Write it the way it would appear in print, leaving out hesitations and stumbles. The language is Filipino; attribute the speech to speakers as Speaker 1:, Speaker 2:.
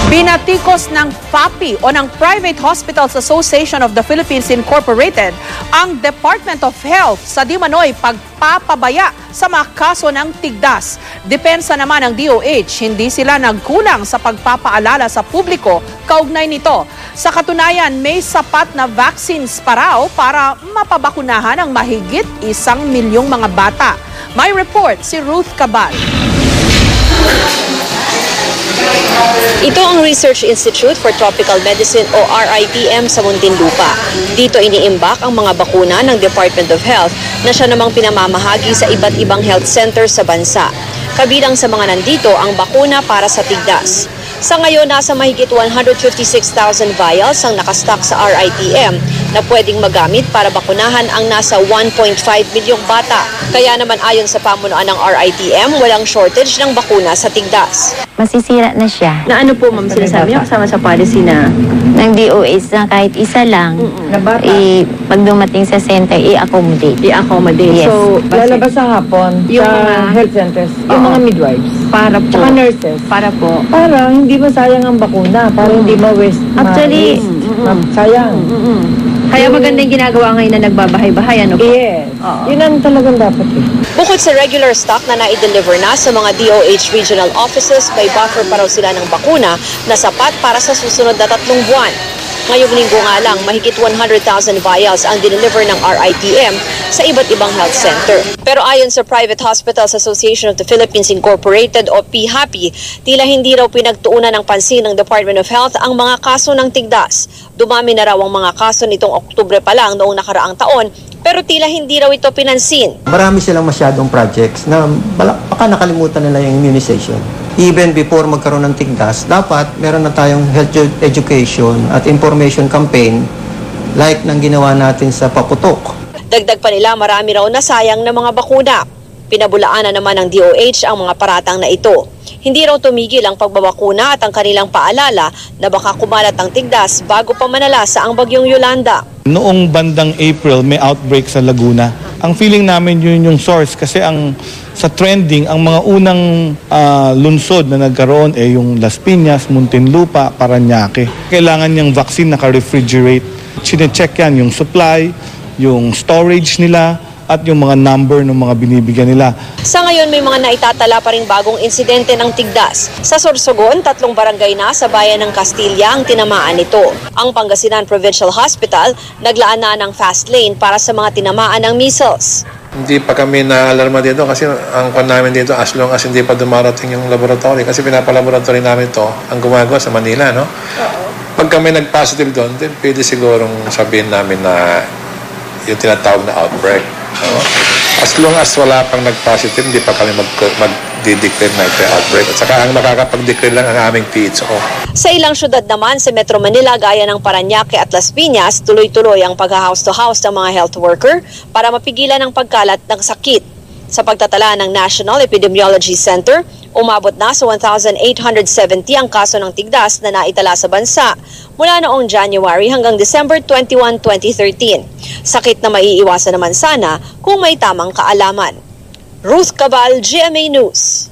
Speaker 1: Binatikos ng PHAPI o ng Private Hospitals Association of the Philippines Incorporated ang Department of Health sa di manoy pagpapabaya sa mga kaso ng tigdas. Depensa naman ng DOH, hindi sila nagkulang sa pagpapaalala sa publiko kaugnay nito. Sa katunayan, may sapat na vaccines pa raw para mapabakunahan ang mahigit 1 milyong mga bata. May report si Ruth Cabal.
Speaker 2: Ito ang Research Institute for Tropical Medicine o RITM sa Muntinlupa. Dito iniimbak ang mga bakuna ng Department of Health na siya namang pinamamahagi sa iba't ibang health centers sa bansa. Kabilang sa mga nandito ang bakuna para sa tigdas. Sa ngayon, nasa mahigit 156,000 vials ang nakastock sa RITM na pwedeng magamit para bakunahan ang nasa 1.5 milyong bata. Kaya naman ayon sa pamunuan ng RITM, walang shortage ng bakuna sa tigdas.
Speaker 3: Masisira na siya.
Speaker 2: Na ano po ma'am sinasabi niyo kasama sa policy na?
Speaker 3: Ng DOH na kahit isa lang, pag dumating sa center, i-accommodate.
Speaker 2: I-accommodate.
Speaker 3: Yes.
Speaker 4: So, lalabas sa hapon
Speaker 2: Yung
Speaker 4: sa
Speaker 2: mga-
Speaker 4: health centers, yung mga midwives,
Speaker 2: Para po.
Speaker 4: tsaka nurses.
Speaker 2: Para po.
Speaker 4: Para hindi masayang ang bakuna, para hindi ma-waste.
Speaker 3: Actually,
Speaker 4: sayang.
Speaker 2: Kaya maganda yung ginagawa ngayon na nagbabahay-bahay, ano po?
Speaker 4: Yes.
Speaker 2: Oo.
Speaker 4: Yun ang talagang dapat eh.
Speaker 2: Bukod sa regular stock na na-deliver na sa mga DOH regional offices, may buffer pa raw sila ng bakuna na sapat para sa susunod na 3 buwan. Ngayong linggo nga lang, mahigit 100,000 vials ang dineliver ng RITM sa iba't ibang health center. Pero ayon sa Private Hospitals Association of the Philippines Incorporated o PHAPI, tila hindi raw pinagtuunan ng pansin ng Department of Health ang mga kaso ng tigdas. Dumami na raw ang mga kaso nitong Oktubre pa lang noong nakaraang taon, pero tila hindi raw ito pinansin.
Speaker 5: Marami silang masyadong projects na baka nakalimutan nila yung immunization. Even before magkaroon ng tigdas, dapat meron na tayong health education at information campaign like nang ginawa natin sa Paputok.
Speaker 2: Dagdag pa nila, marami raw nasayang na mga bakuna. Pinabulaanan naman ng DOH ang mga paratang na ito. Hindi raw tumigil ang pagbabakuna at ang kanilang paalala na baka kumalat ang tigdas bago pa manalasa ang bagyong Yolanda.
Speaker 6: Noong bandang April, may outbreak sa Laguna. Ang feeling namin yun yung source kasi sa trending, ang mga unang lunsod na nagkaroon yung Las Piñas, Muntinlupa, Parañaque. Kailangan niyang vaccine naka-refrigerate. Sine-check yan yung supply, yung storage nila, at yung mga number ng mga binibigyan nila.
Speaker 2: Sa ngayon, may mga naitatala pa ring bagong insidente ng tigdas. Sa Sorsogon, 3 barangay na sa bayan ng Castilla ang tinamaan nito. Ang Pangasinan Provincial Hospital, naglaan na ng fast lane para sa mga tinamaan ng measles.
Speaker 7: Hindi pa kami na-alarma dito kasi ang kon namin dito as long as hindi pa dumarating yung laboratory kasi pinapalaboratory namin to ang gumagawa sa Manila, no? Pag kami nag-positive doon, then pwede sigurong sabihin namin na yung tinatawag na outbreak. No? As long as wala pang nag-positive, hindi pa kami mag-declare na ito outbreak. At saka ang nakakapag-declare lang ang aming PHO.
Speaker 2: Sa ilang syudad naman sa Metro Manila gaya ng Parañaque at Las Piñas, tuloy-tuloy ang pag-house-to-house ng mga health worker para mapigilan ang pagkalat ng sakit. Sa pagtatala ng National Epidemiology Center, umabot na sa 1,870 ang kaso ng tigdas na naitala sa bansa mula noong January hanggang December 21, 2013. Sakit na maiiwasan naman sana kung may tamang kaalaman. Ruth Cabal, GMA News.